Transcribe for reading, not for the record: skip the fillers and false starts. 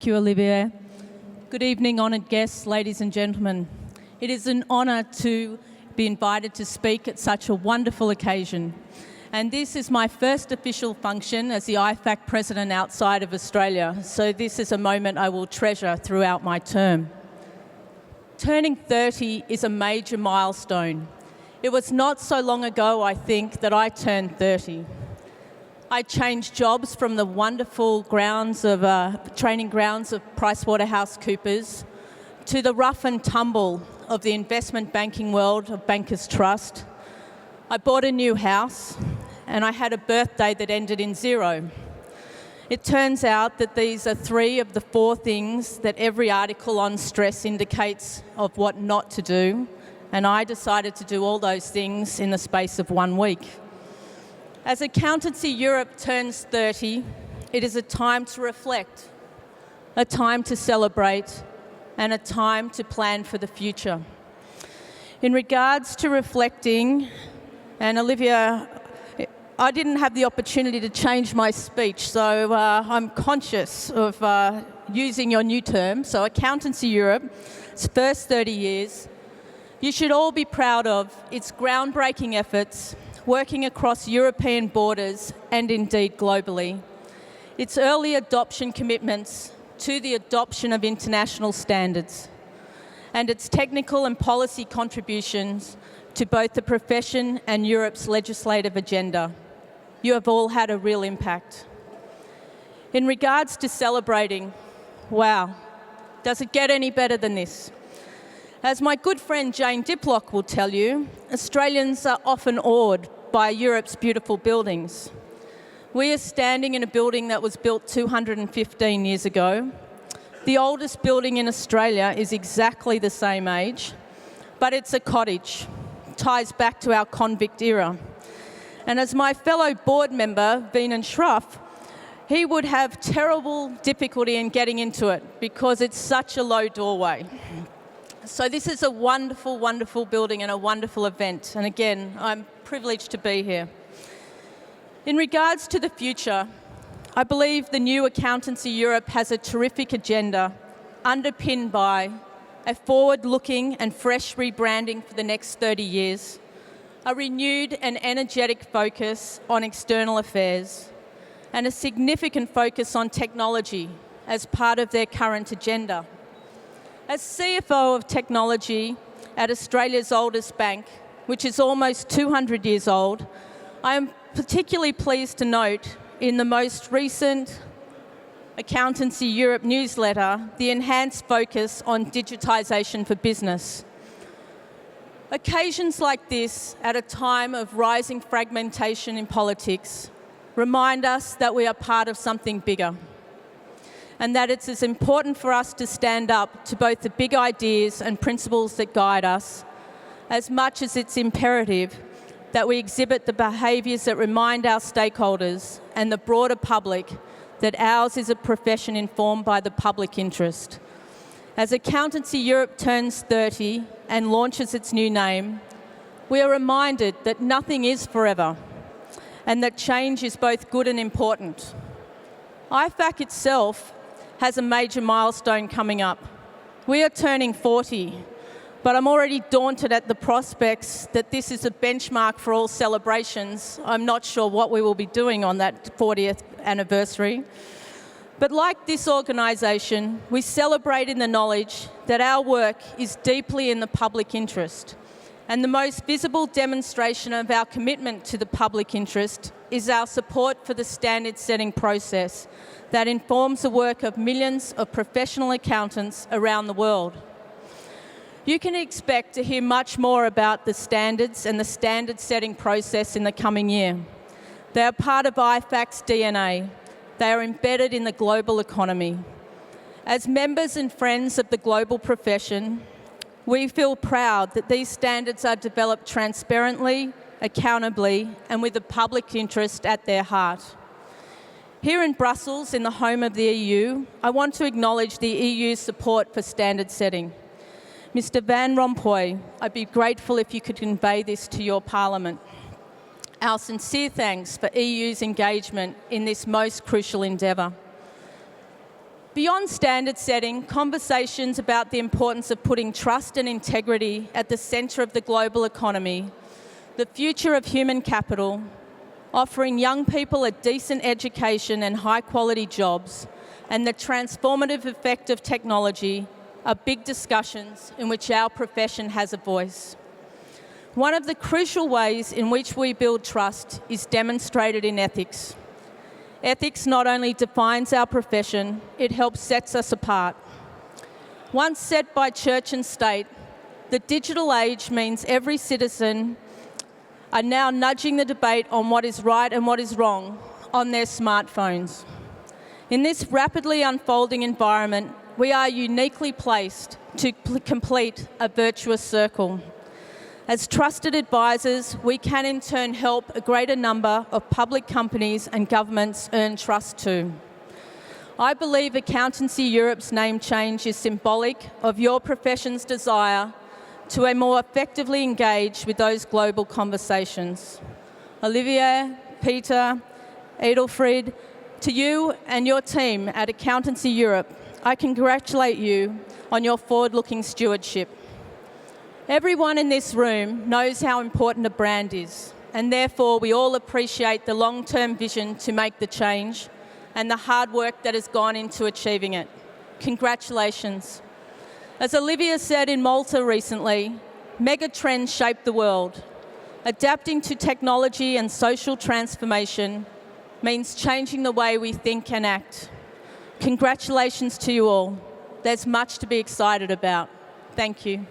Thank you, Olivier. Good evening, honoured guests, ladies and gentlemen. It is an honour to be invited to speak at such a wonderful occasion. And this is my first official function as the IFAC President outside of Australia, so this is a moment I will treasure throughout my term. Turning 30 is a major milestone. It was not so long ago, I think, that I turned 30. I changed jobs from the wonderful training grounds of PricewaterhouseCoopers to the rough and tumble of the investment banking world of Bankers Trust. I bought a new house and I had a birthday that ended in 0. It turns out that these are 3 of the 4 things that every article on stress indicates of what not to do, and I decided to do all those things in the space of 1 week. As Accountancy Europe turns 30, it is a time to reflect, a time to celebrate, and a time to plan for the future. In regards to reflecting, and Olivia, I didn't have the opportunity to change my speech, so I'm conscious of using your new term. So Accountancy Europe, its first 30 years, you should all be proud of its groundbreaking efforts working across European borders and indeed globally. Its early adoption commitments to the adoption of international standards, and its technical and policy contributions to both the profession and Europe's legislative agenda. You have all had a real impact. In regards to celebrating, wow, does it get any better than this? As my good friend Jane Diplock will tell you, Australians are often awed by Europe's beautiful buildings. We are standing in a building that was built 215 years ago. The oldest building in Australia is exactly the same age, but it's a cottage. It ties back to our convict era. And as my fellow board member, Venan Shroff, he would have terrible difficulty in getting into it because it's such a low doorway. So this is a wonderful, wonderful building and a wonderful event. And again, I'm privileged to be here. In regards to the future, I believe the new Accountancy Europe has a terrific agenda underpinned by a forward-looking and fresh rebranding for the next 30 years, a renewed and energetic focus on external affairs, and a significant focus on technology as part of their current agenda. As CFO of technology at Australia's oldest bank, which is almost 200 years old, I am particularly pleased to note in the most recent Accountancy Europe newsletter the enhanced focus on digitisation for business. Occasions like this, at a time of rising fragmentation in politics, remind us that we are part of something bigger, and that it's as important for us to stand up to both the big ideas and principles that guide us, as much as it's imperative that we exhibit the behaviours that remind our stakeholders and the broader public that ours is a profession informed by the public interest. As Accountancy Europe turns 30 and launches its new name, we are reminded that nothing is forever and that change is both good and important. IFAC itself has a major milestone coming up. We are turning 40, but I'm already daunted at the prospects that this is a benchmark for all celebrations. I'm not sure what we will be doing on that 40th anniversary. But like this organisation, we celebrate in the knowledge that our work is deeply in the public interest. And the most visible demonstration of our commitment to the public interest is our support for the standard-setting process that informs the work of millions of professional accountants around the world. You can expect to hear much more about the standards and the standard-setting process in the coming year. They are part of IFAC's DNA. They are embedded in the global economy. As members and friends of the global profession, we feel proud that these standards are developed transparently, accountably, and with the public interest at their heart. Here in Brussels, in the home of the EU, I want to acknowledge the EU's support for standard setting. Mr Van Rompuy, I'd be grateful if you could convey this to your Parliament. Our sincere thanks for EU's engagement in this most crucial endeavour. Beyond standard setting, conversations about the importance of putting trust and integrity at the centre of the global economy, the future of human capital, offering young people a decent education and high-quality jobs, and the transformative effect of technology are big discussions in which our profession has a voice. One of the crucial ways in which we build trust is demonstrated in ethics. Ethics not only defines our profession, it helps set us apart. Once set by church and state, the digital age means every citizen are now nudging the debate on what is right and what is wrong on their smartphones. In this rapidly unfolding environment, we are uniquely placed to complete a virtuous circle. As trusted advisors, we can in turn help a greater number of public companies and governments earn trust too. I believe Accountancy Europe's name change is symbolic of your profession's desire to more effectively engage with those global conversations. Olivia, Peter, Edelfried, to you and your team at Accountancy Europe, I congratulate you on your forward-looking stewardship. Everyone in this room knows how important a brand is, and therefore we all appreciate the long-term vision to make the change and the hard work that has gone into achieving it. Congratulations. As Olivia said in Malta recently, mega trends shape the world. Adapting to technology and social transformation means changing the way we think and act. Congratulations to you all. There's much to be excited about. Thank you.